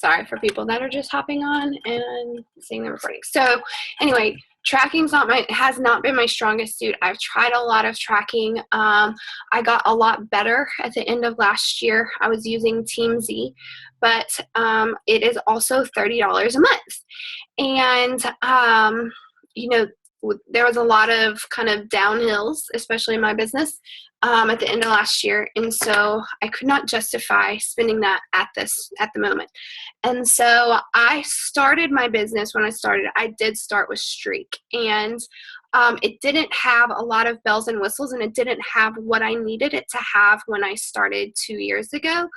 Sorry for people that are just hopping on and seeing the recording. So anyway, tracking's has not been my strongest suit. I've tried a lot of tracking. I got a lot better at the end of last year. I was using TeamZ, but it is also $30 a month. And you know, there was a lot of kind of downhills, especially in my business, at the end of last year, and so I could not justify spending that at the moment. And so I started my business. When I did start with Streak, and it didn't have a lot of bells and whistles, and it didn't have what I needed it to have when I started 2 years ago.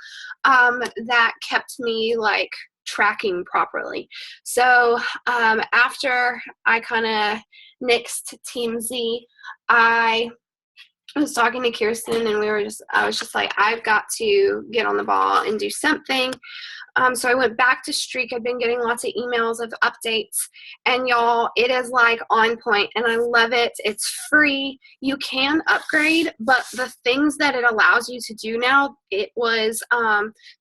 That kept me like tracking properly. So after I kind of nixed TeamZ, I was talking to Kirsten, and I was just like, I've got to get on the ball and do something. So I went back to Streak. I've been getting lots of emails of updates, and y'all, it is like on point, and I love it. It's free. You can upgrade, but the things that it allows you to do now, it was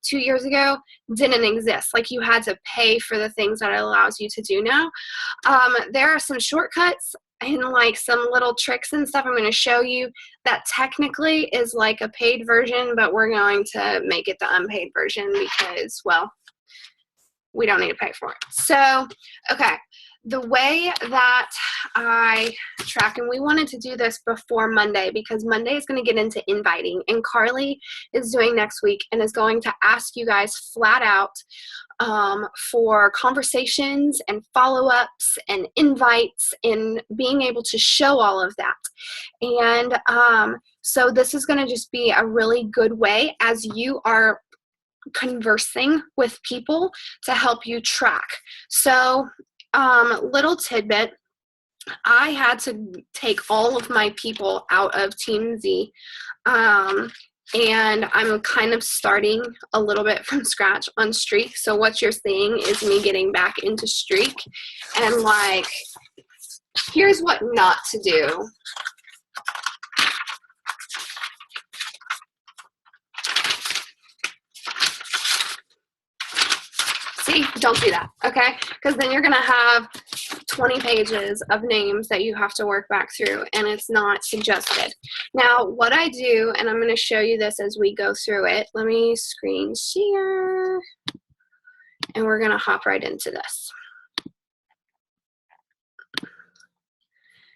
2 years ago, didn't exist. Like, you had to pay for the things that it allows you to do now. There are some shortcuts and like some little tricks and stuff I'm going to show you that technically is like a paid version, but we're going to make it the unpaid version because, well, we don't need to pay for it. So, okay, the way that I track, and we wanted to do this before Monday because Monday is going to get into inviting, and Carly is doing next week and is going to ask you guys flat out for conversations and follow-ups and invites and being able to show all of that. And so this is going to just be a really good way as you are conversing with people to help you track. So little tidbit, I had to take all of my people out of TeamZ, and I'm kind of starting a little bit from scratch on Streak. So what you're seeing is me getting back into Streak, and like, here's what not to do. See, don't do that, okay? Because then you're going to have 20 pages of names that you have to work back through, and it's not suggested. Now, what I do, and I'm going to show you this as we go through it. Let me screen share, and we're going to hop right into this.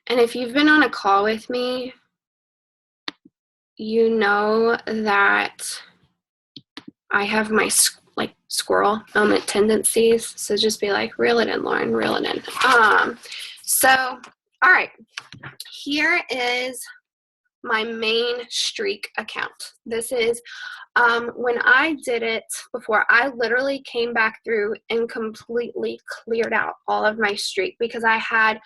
And if you've been on a call with me, you know that I have my squirrel moment tendencies. So just be like, reel it in, Lauren, reel it in. So, all right, here is my main Streak account. This is, when I did it before, I literally came back through and completely cleared out all of my Streak because I had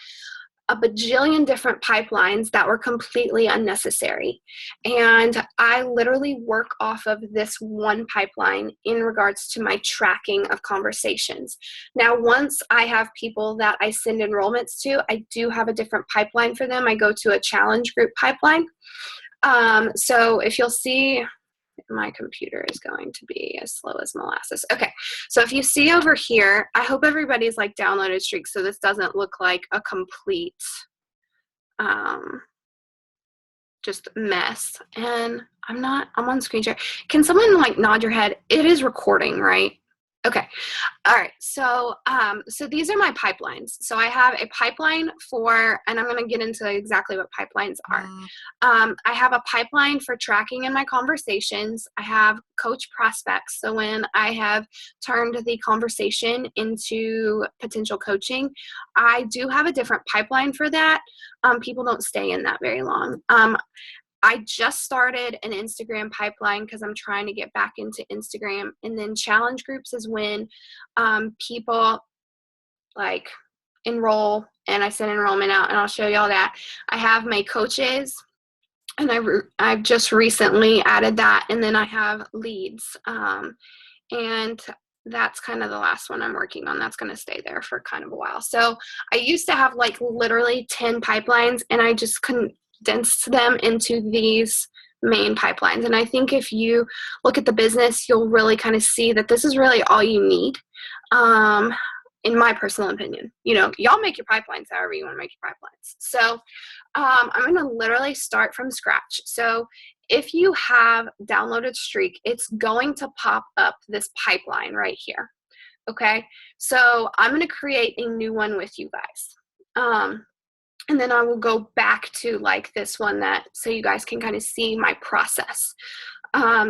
a bajillion different pipelines that were completely unnecessary. And I literally work off of this one pipeline in regards to my tracking of conversations. Now, once I have people that I send enrollments to, I do have a different pipeline for them. I go to a challenge group pipeline. So if you'll see, my computer is going to be as slow as molasses. Okay, so if you see over here, I hope everybody's like downloaded Streak so this doesn't look like a complete just mess. And I'm on screen share. Can someone like nod your head? It is recording, right? Okay. All right. So, so these are my pipelines. So I have a pipeline for, and I'm going to get into exactly what pipelines are. I have a pipeline for tracking in my conversations. I have coach prospects. So when I have turned the conversation into potential coaching, I do have a different pipeline for that. People don't stay in that very long. I just started an Instagram pipeline because I'm trying to get back into Instagram. And then challenge groups is when people like enroll, and I send enrollment out, and I'll show y'all that. I have my coaches, and I've just recently added that. And then I have leads. And that's kind of the last one I'm working on. That's going to stay there for kind of a while. So I used to have like literally 10 pipelines, and I just couldn't condense them into these main pipelines. And I think if you look at the business, you'll really kind of see that this is really all you need. In my personal opinion, y'all make your pipelines however you want to make your pipelines. So I'm going to literally start from scratch. So if you have downloaded Streak, it's going to pop up this pipeline right here. Okay, so I'm going to create a new one with you guys. And then I will go back to like this one so you guys can kind of see my process.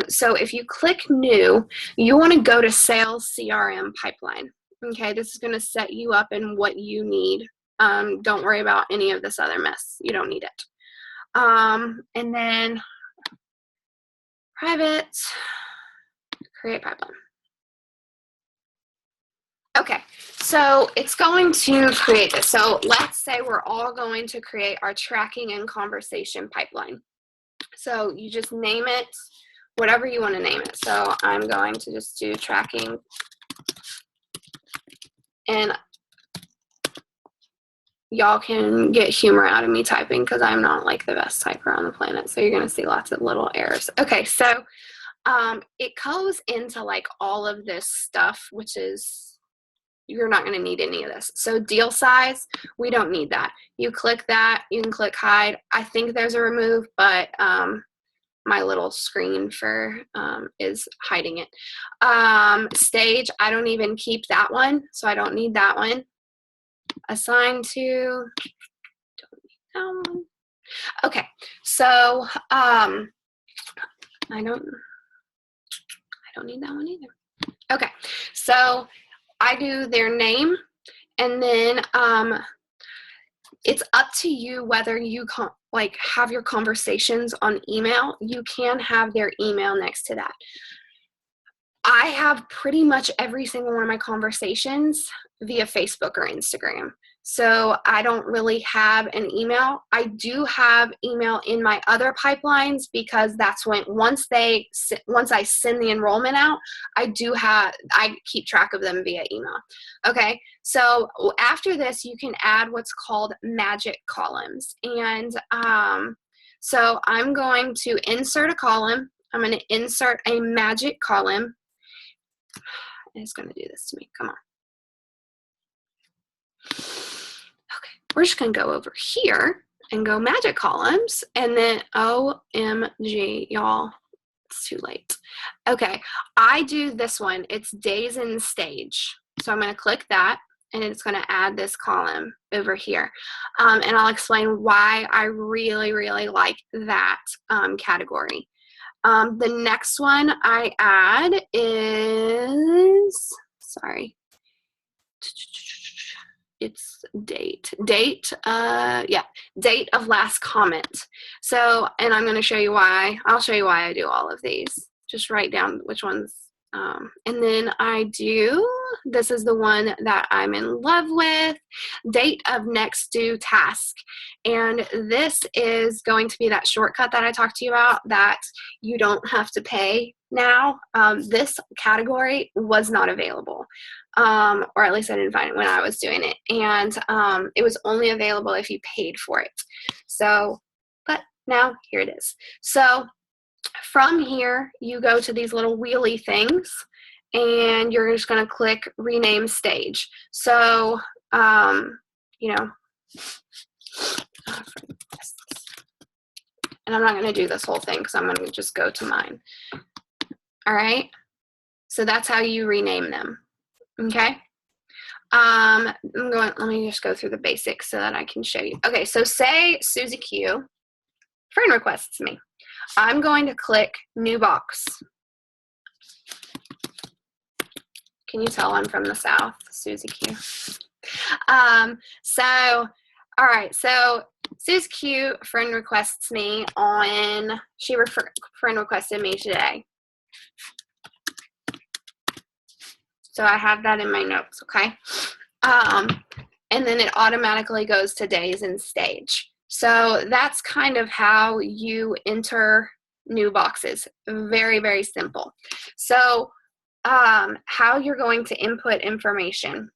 So if you click new, you want to go to sales CRM pipeline. Okay, this is going to set you up in what you need. Don't worry about any of this other mess. You don't need it. And then private, create pipeline. Okay, so it's going to create this. So let's say we're all going to create our tracking and conversation pipeline. So you just name it, whatever you want to name it. So I'm going to just do tracking. And y'all can get humor out of me typing because I'm not like the best typer on the planet. So you're going to see lots of little errors. Okay, so it goes into like all of this stuff, which is, you're not going to need any of this. So deal size, we don't need that. You click that, you can click hide. I think there's a remove, but my little screen for is hiding it. Stage, I don't even keep that one, so I don't need that one. Assign to, don't need that one. Okay, so I don't need that one either. Okay, so I do their name, and then it's up to you whether you have your conversations on email. You can have their email next to that. I have pretty much every single one of my conversations via Facebook or Instagram. So I don't really have an email. I do have email in my other pipelines because that's when once I send the enrollment out, I keep track of them via email. Okay, so after this, you can add what's called magic columns. And so I'm going to insert a column. I'm going to insert a magic column. It's going to do this to me. Come on. Okay, we're just going to go over here and go magic columns, and then OMG, y'all, it's too late. Okay, I do this one. It's days in stage. So I'm going to click that, and it's going to add this column over here. And I'll explain why I really, really like that category. The next one I add is, sorry, it's date of last comment. So, and I'm going to show you why. I'll show you why I do all of these. Just write down which ones. And then this is the one that I'm in love with, date of next due task. And this is going to be that shortcut that I talked to you about that you don't have to pay now. This category was not available, or at least I didn't find it when I was doing it. And it was only available if you paid for it. So, but now here it is. So from here, you go to these little wheelie things, and you're just going to click rename stage. So, and I'm not going to do this whole thing because I'm going to just go to mine. All right. So that's how you rename them. Okay. Let me just go through the basics so that I can show you. Okay. So say Susie Q friend requests me. I'm going to click new box. Can you tell I'm from the South, Susie Q? All right, so Susie Q friend requests me friend requested me today. So I have that in my notes, okay? And then it automatically goes to days in stage. So that's kind of how you enter new boxes. Very, very simple. So how you're going to input information.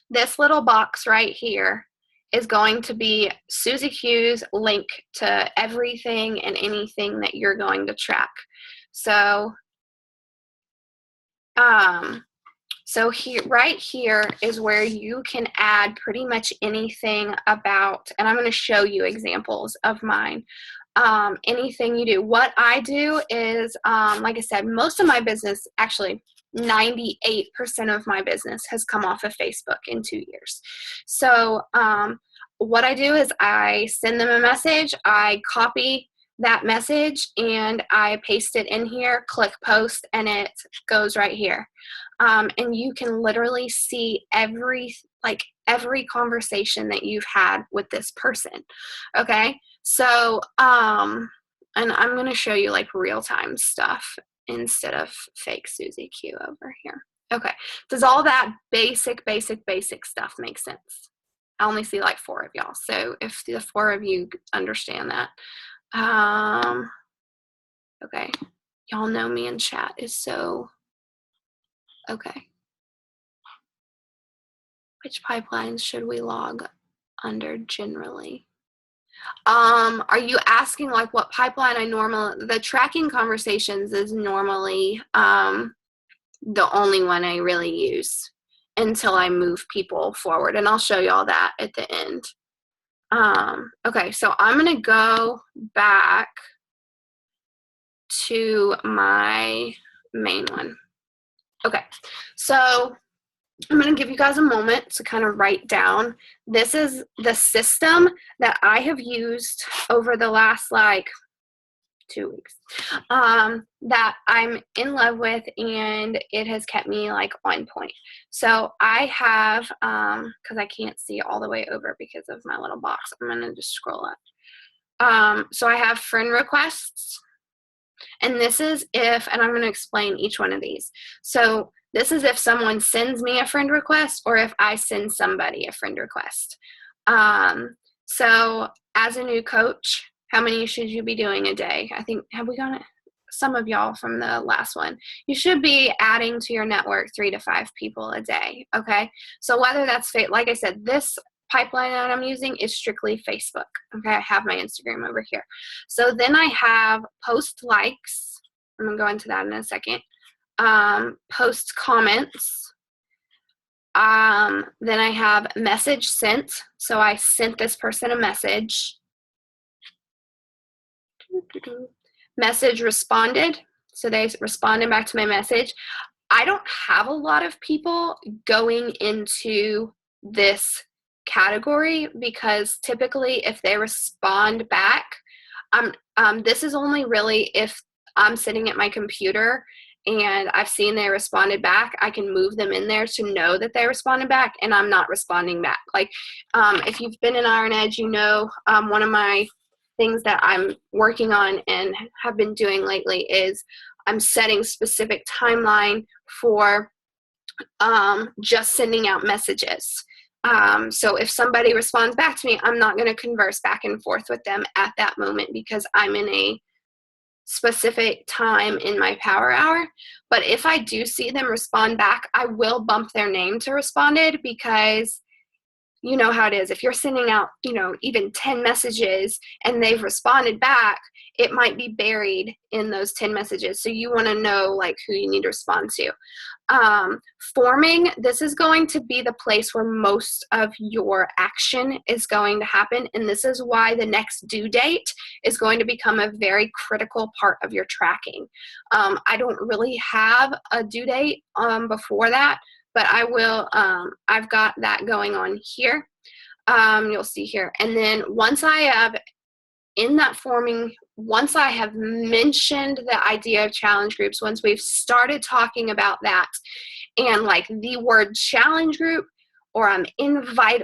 This little box right here is going to be Susie Q's link to everything and anything that you're going to track. So, so here, right here is where you can add pretty much anything about, and I'm going to show you examples of mine. Anything you do. What I do is, like I said, most of my business, actually 98% of my business has come off of Facebook in 2 years. So what I do is I send them a message, I copy that message, and I paste it in here, click post, and it goes right here. And you can literally see every conversation that you've had with this person. Okay. So, and I'm going to show you like real-time stuff instead of fake Susie Q over here. Okay. Does all that basic stuff make sense? I only see like 4 of y'all. So if the 4 of you understand that, okay. Y'all know me in chat is so, okay. Which pipelines should we log under generally? Are you asking like what pipeline the tracking conversations is normally the only one I really use until I move people forward, and I'll show you all that at the end. Okay, so I'm gonna go back to my main one. Okay, so I'm going to give you guys a moment to kind of write down. This is the system that I have used over the last like 2 weeks that I'm in love with, and it has kept me like on point. So I have, because I can't see all the way over because of my little box, I'm going to just scroll up. So I have friend requests, and this is if, and I'm going to explain each one of these. So this is if someone sends me a friend request or if I send somebody a friend request. So as a new coach, how many should you be doing a day? I think, have we gone it? Some of y'all from the last one. You should be adding to your network 3 to 5 people a day, okay? So whether that's, like I said, this pipeline that I'm using is strictly Facebook, okay? I have my Instagram over here. So then I have post likes. I'm going to go into that in a second. Post comments. Then I have message sent. So I sent this person a message. Message responded. So they responded back to my message. I don't have a lot of people going into this category because typically if they respond back, this is only really if I'm sitting at my computer and I've seen they responded back, I can move them in there to know that they responded back and I'm not responding back. Like if you've been in Iron Edge, you know one of my things that I'm working on and have been doing lately is I'm setting specific timeline for just sending out messages. So if somebody responds back to me, I'm not going to converse back and forth with them at that moment because I'm in a specific time in my power hour. But if I do see them respond back, I will bump their name to responded because you know how it is. If you're sending out, even 10 messages and they've responded back, it might be buried in those 10 messages. So you want to know like who you need to respond to. Forming, this is going to be the place where most of your action is going to happen. And this is why the next due date is going to become a very critical part of your tracking. I don't really have a due date before that, but I will, I've got that going on here. You'll see here. And then once I have in that forming, once I have mentioned the idea of challenge groups, once we've started talking about that and like the word challenge group, or I'm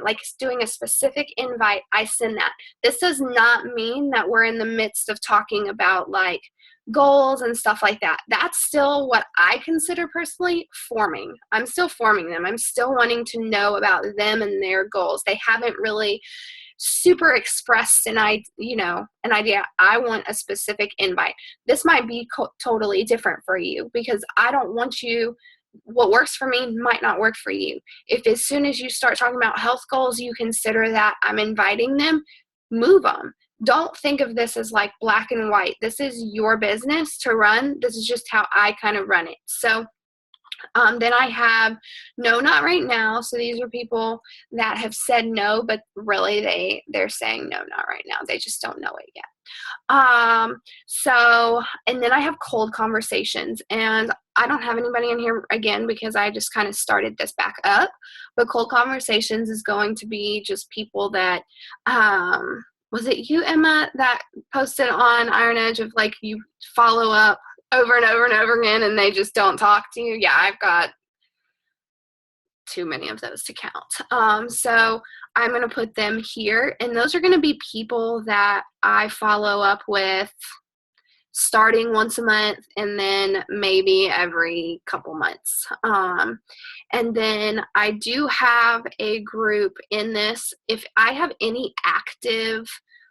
like doing a specific invite, I send that. This does not mean that we're in the midst of talking about like goals and stuff like that. That's still what I consider personally forming. I'm still forming them. I'm still wanting to know about them and their goals. They haven't really super expressed an idea. I want a specific invite. This might be totally different for you because I don't want you what works for me might not work for you. If as soon as you start talking about health goals, you consider that I'm inviting them, move them. Don't think of this as like black and white. This is your business to run. This is just how I kind of run it. So then I have no, not right now. So these are people that have said no, but really they're saying no, not right now. They just don't know it yet. And then I have cold conversations, and I don't have anybody in here again because I just kind of started this back up, but cold conversations is going to be just people that, was it you, Emma, that posted on Iron Edge of like you follow up over and over and over again and they just don't talk to you? Yeah, I've got too many of those to count. So I'm going to put them here, and those are going to be people that I follow up with starting once a month and then maybe every couple months. And then I do have a group in this. If I have any active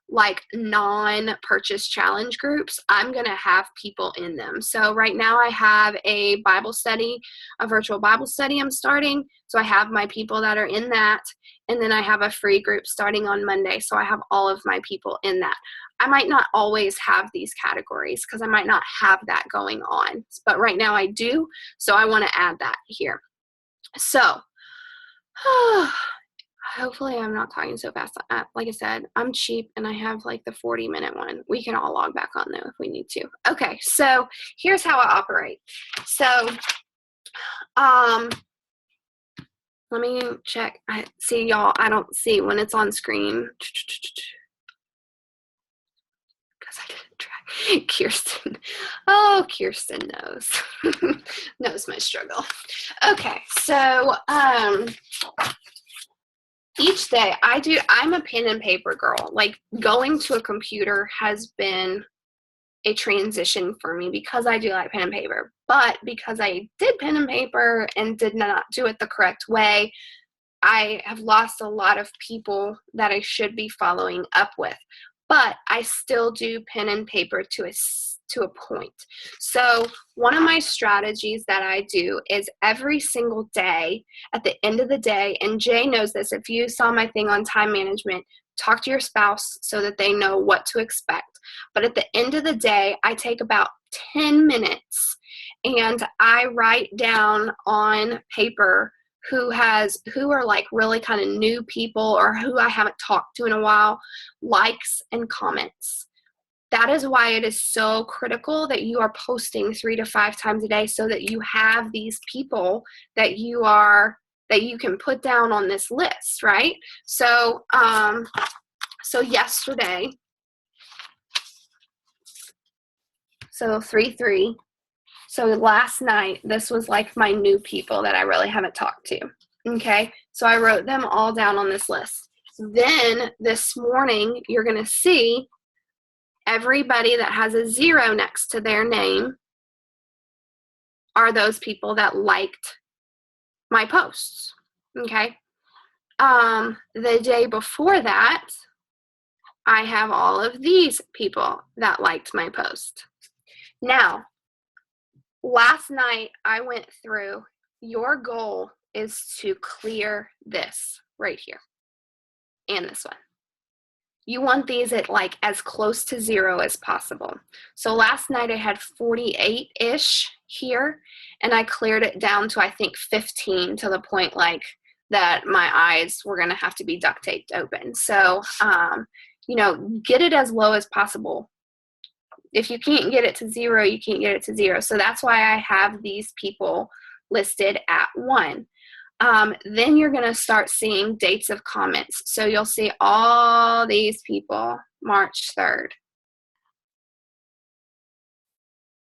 like non-purchase challenge groups, I'm going to have people in them. So right now I have a Bible study, a virtual Bible study I'm starting. So I have my people that are in that. And then I have a free group starting on Monday. So I have all of my people in that. I might not always have these categories because I might not have that going on. But right now I do. So I want to add that here. So hopefully I'm not talking so fast. Like I said, I'm cheap and I have like the 40-minute one. We can all log back on though if we need to. Okay, so here's how I operate. So let me check. See, y'all, I don't see when it's on screen. Because I didn't try. Kirsten. Oh, Kirsten knows. Knows my struggle. Okay, so each day I'm a pen and paper girl. Like going to a computer has been a transition for me because I do like pen and paper. But because I did pen and paper and did not do it the correct way, I have lost a lot of people that I should be following up with. But I still do pen and paper to a point. So one of my strategies that I do is every single day, at the end of the day, and Jay knows this, if you saw my thing on time management, talk to your spouse so that they know what to expect. But at the end of the day, I take about 10 minutes and I write down on paper who are like really kind of new people or who I haven't talked to in a while, likes and comments. That is why it is so critical that you are posting 3 to 5 times a day so that you have these people that you can put down on this list, right? So, yesterday, so 3-3. So last night, this was like my new people that I really haven't talked to. Okay, so I wrote them all down on this list. Then this morning, you're going to see everybody that has a 0 next to their name are those people that liked my posts. Okay. The day before that, I have all of these people that liked my post. Now, last night I went through, your goal is to clear this right here and this one. You want these at like as close to 0 as possible. So last night I had 48-ish here, and I cleared it down to I think 15, to the point like that my eyes were going to have to be duct taped open. So, get it as low as possible. If you can't get it to 0, you can't get it to 0. So that's why I have these people listed at 1. Then you're going to start seeing dates of comments. So you'll see all these people, March 3rd.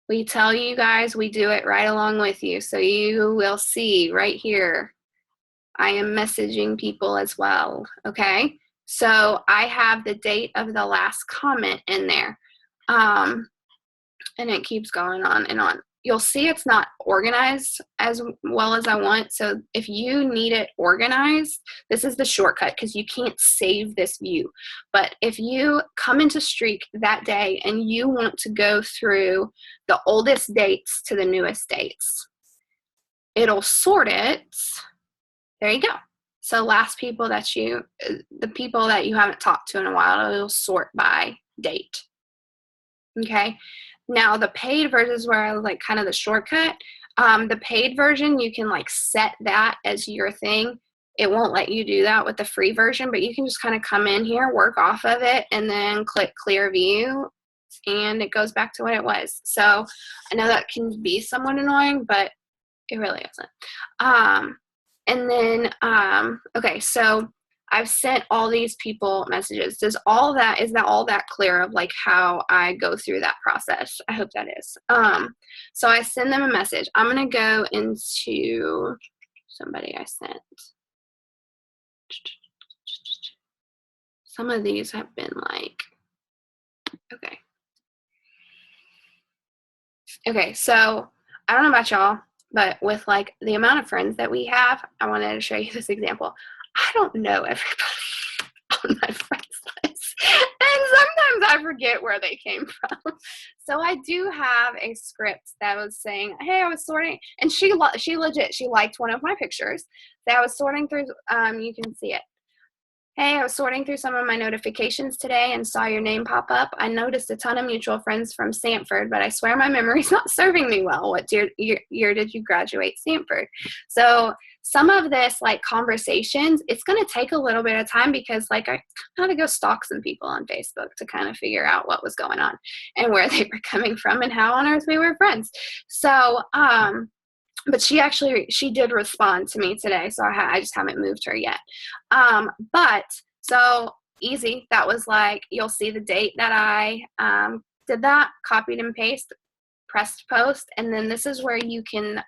We tell you guys, we do it right along with you. So you will see right here, I am messaging people as well. Okay. So I have the date of the last comment in there. And it keeps going on and on. You'll see it's not organized as well as I want. So if you need it organized, this is the shortcut because you can't save this view. But if you come into Streak that day and you want to go through the oldest dates to the newest dates, it'll sort it. There you go. So last people that the people that you haven't talked to in a while, it'll sort by date. Okay. Now the paid version is where I like kind of the shortcut. The paid version, you can like set that as your thing. It won't let you do that with the free version, but you can just kind of come in here, work off of it, and then click clear view, and it goes back to what it was. So I know that can be somewhat annoying, but it really isn't. And then, okay, so I've sent all these people messages. Is that all that clear of like how I go through that process? I hope that is. So I send them a message. I'm going to go into somebody I sent. Some of these have been like, okay. Okay, so I don't know about y'all, but with like the amount of friends that we have, I wanted to show you this example. I don't know everybody on my friends list, and sometimes I forget where they came from. So I do have a script that was saying, hey, I was sorting, and she liked one of my pictures that I was sorting through. You can see it. Hey, I was sorting through some of my notifications today and saw your name pop up. I noticed a ton of mutual friends from Stanford, but I swear my memory's not serving me well. What year did you graduate Stanford? So some of this, like conversations, it's going to take a little bit of time because like I had to go stalk some people on Facebook to kind of figure out what was going on and where they were coming from and how on earth we were friends. So, but she did respond to me today, so I just haven't moved her yet. But so easy. That was like, you'll see the date that I did that, copied and paste, pressed post, and then this is where you can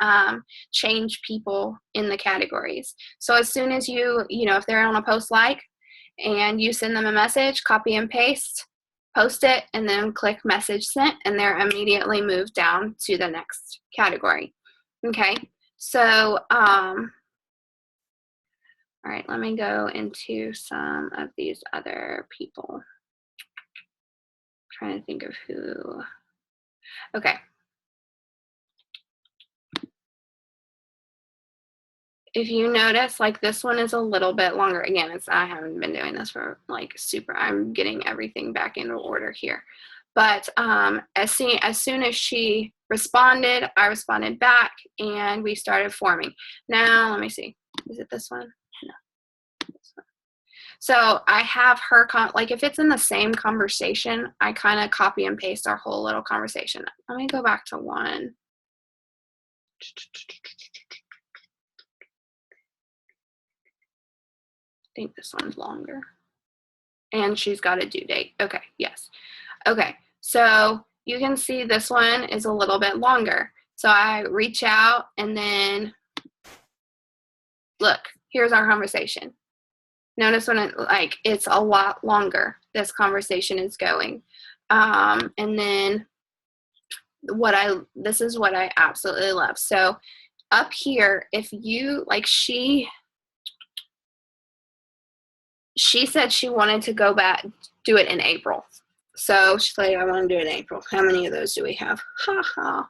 change people in the categories. So as soon as if they're on a post like, and you send them a message, copy and paste, post it, and then click message sent, and they're immediately moved down to the next category. Okay, so, all right, let me go into some of these other people. I'm trying to think of who. Okay. If you notice, like this one is a little bit longer. Again, I haven't been doing this for like I'm getting everything back into order here. But as soon as she responded, I responded back, and we started forming. Now, let me see. Is it this one? No. This one. So I have her, like if it's in the same conversation, I kind of copy and paste our whole little conversation. Let me go back to one. I think this one's longer. And she's got a due date. Okay, yes. Okay, so you can see this one is a little bit longer. So I reach out, and then look, here's our conversation. Notice when it's a lot longer, this conversation is going. And then this is what I absolutely love. So up here, if you, like she said she wanted to go back, do it in April. So she's like, I want to do it in April. How many of those do we have? Ha ha.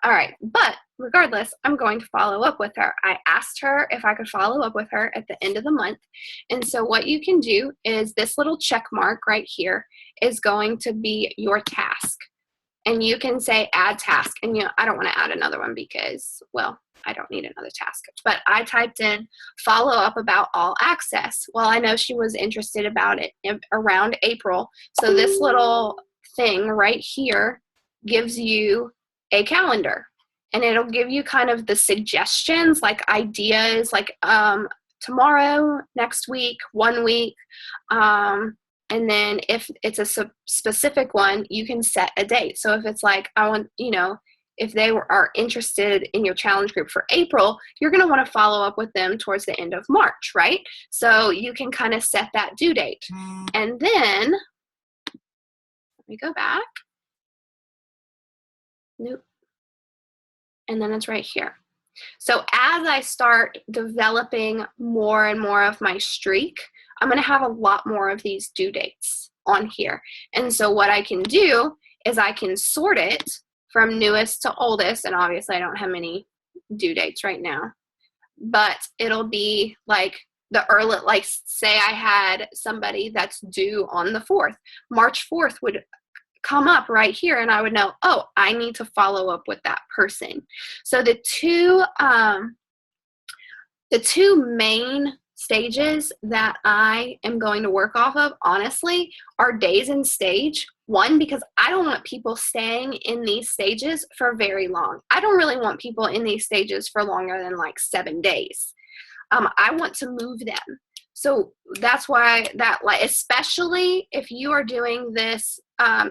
All right. But regardless, I'm going to follow up with her. I asked her if I could follow up with her at the end of the month. And so what you can do is this little check mark right here is going to be your task. And you can say add task. And I don't want to add another one because, well, I don't need another task. But I typed in follow up about all access. Well, I know she was interested about it around April. So this little thing right here gives you a calendar. And it'll give you kind of the suggestions, like ideas, like tomorrow, next week, 1 week. And then if it's a specific one, you can set a date. So if it's like, I want, if they are interested in your challenge group for April, you're going to want to follow up with them towards the end of March, right? So you can kind of set that due date. And then, let me go back. Nope. And then it's right here. So as I start developing more and more of my streak, I'm going to have a lot more of these due dates on here. And so what I can do is I can sort it from newest to oldest. And obviously I don't have many due dates right now, but it'll be like the early, like say I had somebody that's due on the 4th. March 4th would come up right here and I would know, oh, I need to follow up with that person. So the two main stages that I am going to work off of, honestly, are days and stage. One, because I don't want people staying in these stages for very long. I don't really want people in these stages for longer than like 7 days. I want to move them. So that's why that, like, especially if you are doing this,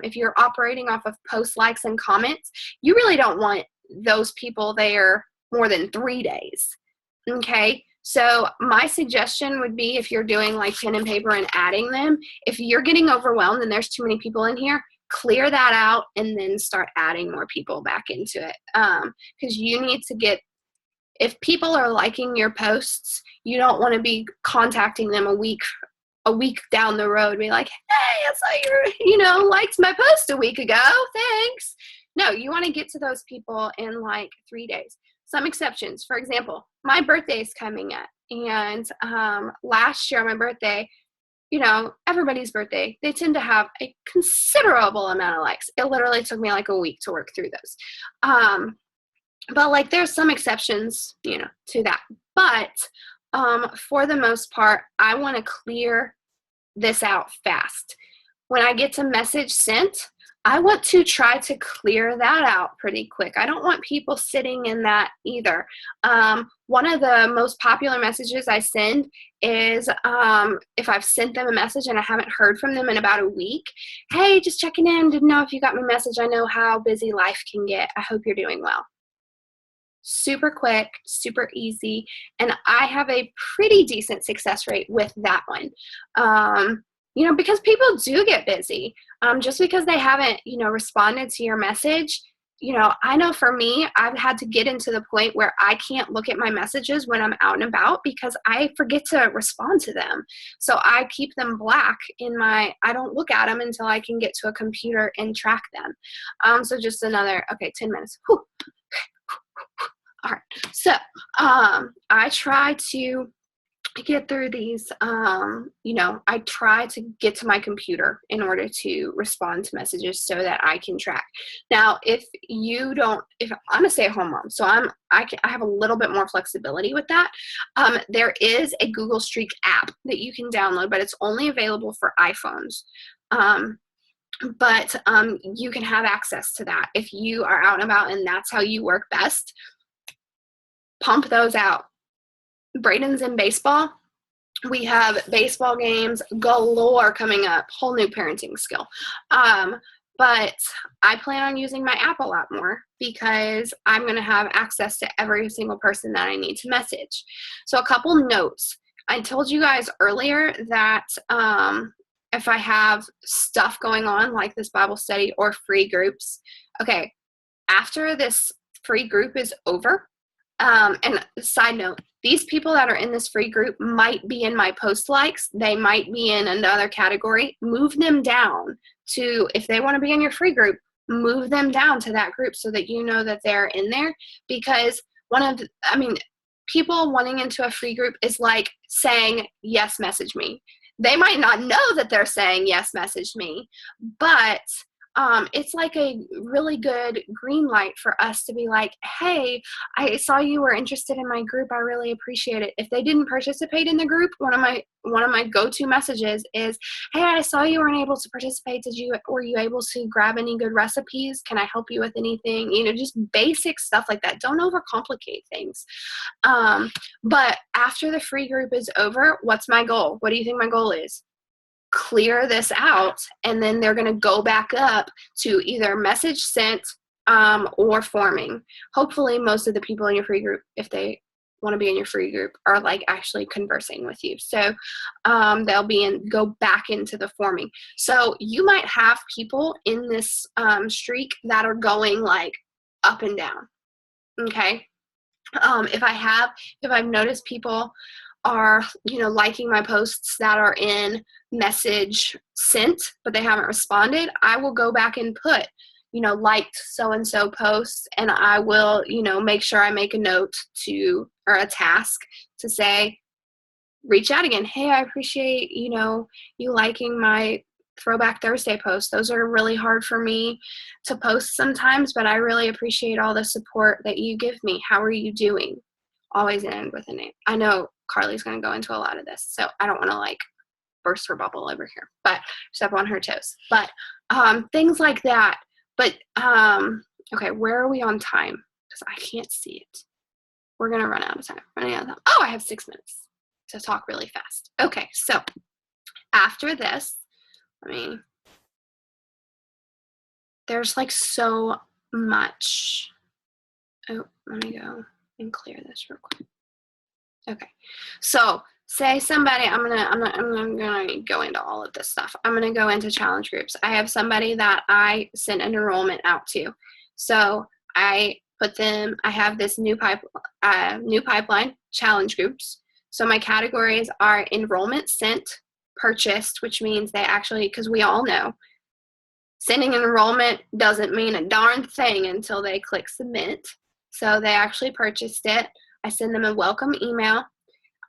if you're operating off of post likes and comments, you really don't want those people there more than 3 days. Okay. So my suggestion would be, if you're doing like pen and paper and adding them, if you're getting overwhelmed and there's too many people in here, clear that out and then start adding more people back into it. Because you need to get, if people are liking your posts, you don't want to be contacting them a week down the road, be like, hey, I saw you liked my post a week ago. Thanks. No, you want to get to those people in like 3 days. Some exceptions. For example, my birthday is coming up, and last year on my birthday, everybody's birthday, they tend to have a considerable amount of likes. It literally took me like a week to work through those. But like there's some exceptions, to that. But for the most part, I want to clear this out fast. When I get to message sent, I want to try to clear that out pretty quick. I don't want people sitting in that either. One of the most popular messages I send is if I've sent them a message and I haven't heard from them in about a week. Hey, just checking in. Didn't know if you got my message. I know how busy life can get. I hope you're doing well. Super quick, super easy, and I have a pretty decent success rate with that one. Because people do get busy. Just because they haven't, responded to your message, I know for me, I've had to get into the point where I can't look at my messages when I'm out and about because I forget to respond to them. So I keep them black I don't look at them until I can get to a computer and track them. So just another, 10 minutes. Whew. All right. So I try to get through these, I try to get to my computer in order to respond to messages so that I can track. Now, if I'm a stay-at-home mom, so I have a little bit more flexibility with that. There is a Google Streak app that you can download, but it's only available for iPhones. But you can have access to that if you are out and about and that's how you work best. Pump those out. Braden's in baseball. We have baseball games galore coming up. Whole new parenting skill. But I plan on using my app a lot more because I'm going to have access to every single person that I need to message. So a couple notes. I told you guys earlier that if I have stuff going on like this Bible study or free groups, okay, after this free group is over, and side note, these people that are in this free group might be in my post likes. They might be in another category. Move them down to, if they want to be in your free group, move them down to that group so that you know that they're in there. Because people wanting into a free group is like saying, yes, message me. They might not know that they're saying, yes, message me, but it's like a really good green light for us to be like, hey, I saw you were interested in my group. I really appreciate it. If they didn't participate in the group, one of my go-to messages is, hey, I saw you weren't able to participate. Were you able to grab any good recipes? Can I help you with anything? Just basic stuff like that. Don't overcomplicate things. But after the free group is over, what's my goal? What do you think my goal is? Clear this out, and then they're going to go back up to either message sent or forming. Hopefully most of the people in your free group, if they want to be in your free group, are like actually conversing with you. So they'll go back into the forming. So you might have people in this streak that are going like up and down. Okay. If I've noticed people are, liking my posts that are in message sent, but they haven't responded, I will go back and put, liked so-and-so post, and I will, make sure I make a note or a task to say, reach out again. Hey, I appreciate, you liking my Throwback Thursday post. Those are really hard for me to post sometimes, but I really appreciate all the support that you give me. How are you doing? Always end with a name. I know Carly's going to go into a lot of this, so I don't want to burst her bubble over here, but step on her toes. But things like that. But okay, where are we on time? Because I can't see it. We're going to run out of time. Oh, I have 6 minutes to talk really fast. Okay, so after this, there's so much. Oh, let me go and clear this real quick. Okay, so say somebody, I'm gonna go into all of this stuff. I'm gonna go into challenge groups. I have somebody that I sent an enrollment out to. So I have this new pipeline, challenge groups. So my categories are enrollment sent, purchased, which means they actually, because we all know, sending an enrollment doesn't mean a darn thing until they click submit. So they actually purchased it. I send them a welcome email.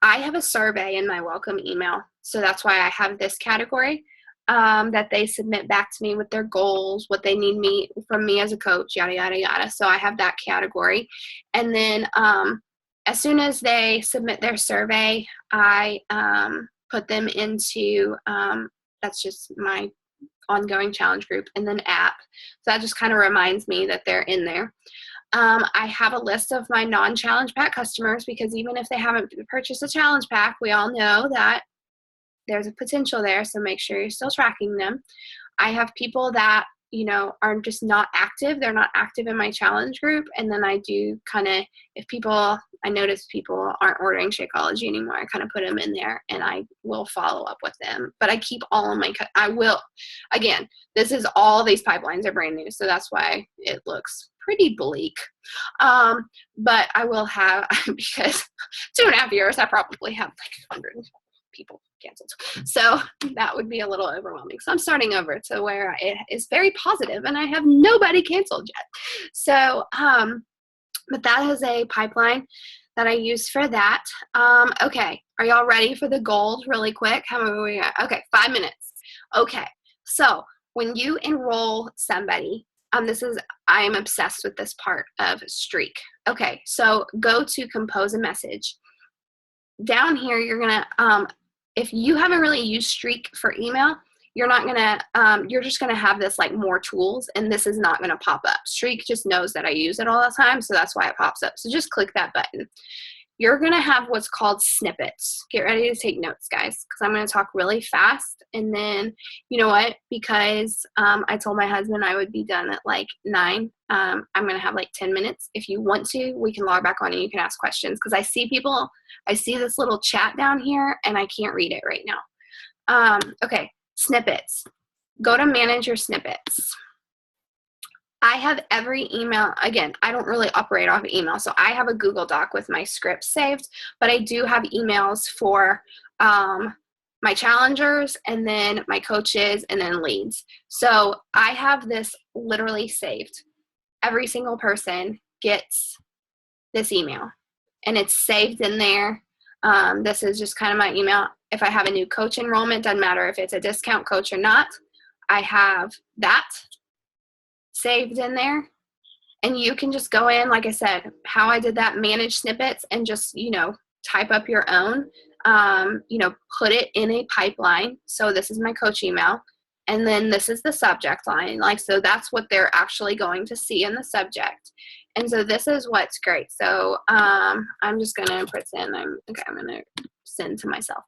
I have a survey in my welcome email, so that's why I have this category that they submit back to me with their goals, what they need from me as a coach, yada, yada, yada. So I have that category. And then as soon as they submit their survey, I put them into, that's just my ongoing challenge group, and then app. So that just kind of reminds me that they're in there. I have a list of my non-challenge pack customers, because even if they haven't purchased a challenge pack, we all know that there's a potential there, so make sure you're still tracking them. I have people that, are just not active. They're not active in my challenge group, and then I do I notice people aren't ordering Shakeology anymore, I kind of put them in there, and I will follow up with them. But I keep all of again, these pipelines are brand new, so that's why it looks pretty bleak. But I will have, because 2.5 years, I probably have 100 people canceled. So that would be a little overwhelming. So I'm starting over to where it is very positive and I have nobody canceled yet. So, but that is a pipeline that I use for that. Okay. Are y'all ready for the goals really quick? How many are we at? Okay. 5 minutes. Okay. So when you enroll somebody, I am obsessed with this part of Streak. Okay. So go to compose a message. Down here, you're going to, if you haven't really used Streak for email, you're just going to have this more tools, and this is not going to pop up. Streak just knows that I use it all the time, so that's why it pops up. So just click that button. You're going to have what's called snippets. Get ready to take notes, guys, because I'm going to talk really fast. And then, you know what? Because I told my husband I would be done at 9. I'm going to have 10 minutes. If you want to, we can log back on and you can ask questions, because I see this little chat down here and I can't read it right now. Okay, snippets. Go to manage your snippets. I have every email. Again, I don't really operate off of email, so I have a Google Doc with my scripts saved, but I do have emails for my challengers, and then my coaches, and then leads. So I have this literally saved. Every single person gets this email, and it's saved in there. This is just kind of my email. If I have a new coach enrollment, doesn't matter if it's a discount coach or not, I have that saved in there. And you can just go in, like I said, how I did that, manage snippets, and just, type up your own, put it in a pipeline. So this is my coach email, and then this is the subject line. So that's what they're actually going to see in the subject. And so this is what's great. So I'm just going to pretend I'm going to send to myself.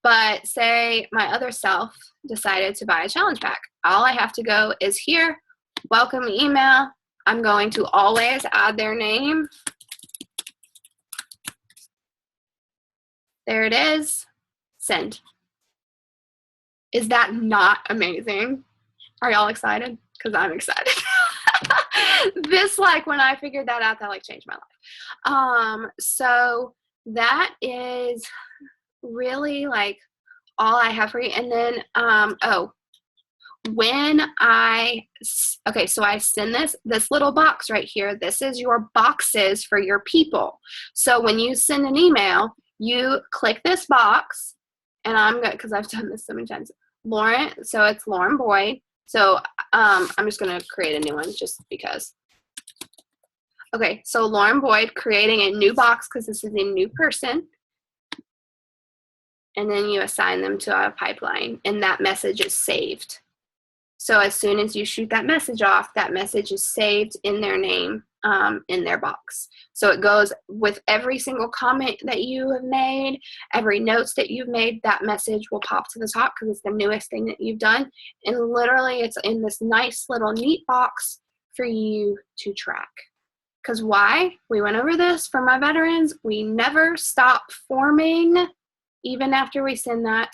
But say my other self decided to buy a challenge pack. All I have to go is here, welcome email. I'm going to always add their name. There it is. Send. Is that not amazing? Are y'all excited? Because I'm excited. This, when I figured that out, that changed my life. So that is really all I have for you. And then, when okay, so I send this little box right here. This is your boxes for your people. So when you send an email, you click this box, and I'm good because I've done this so many times. Lauren, so it's Lauren Boyd. So I'm just going to create a new one just because. Okay, so Lauren Boyd, creating a new box because this is a new person. And then you assign them to a pipeline, and that message is saved. So as soon as you shoot that message off, that message is saved in their name, in their box. So it goes with every single comment that you have made, every notes that you've made, that message will pop to the top because it's the newest thing that you've done. And literally it's in this nice little neat box for you to track. Because why? We went over this for my veterans. We never stop forming even after we send that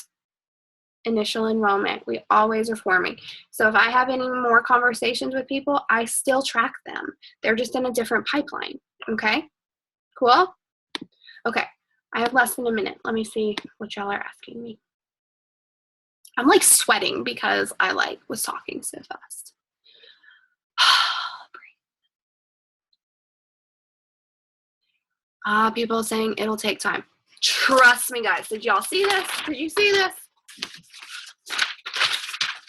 initial enrollment. We always are forming. So if I have any more conversations with people, I still track them. They're just in a different pipeline. Okay? Cool? Okay. I have less than a minute. Let me see what y'all are asking me. I'm like sweating because I was talking so fast. People saying it'll take time. Trust me, guys. Did y'all see this? Did you see this?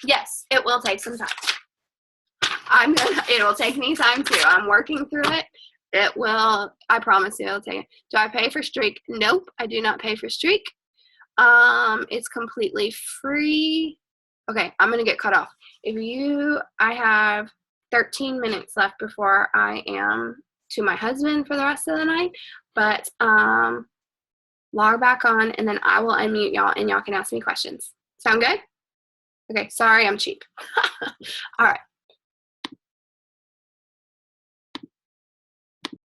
Yes, it will take some time. It'll take me time too. I'm working through it. It will, I promise you it'll take it. Do I pay for Streak? Nope, I do not pay for Streak. It's completely free. Okay, I'm gonna get cut off. I have 13 minutes left before I am to my husband for the rest of the night, but log back on and then I will unmute y'all and y'all can ask me questions. Sound good? Okay, sorry, I'm cheap. All right.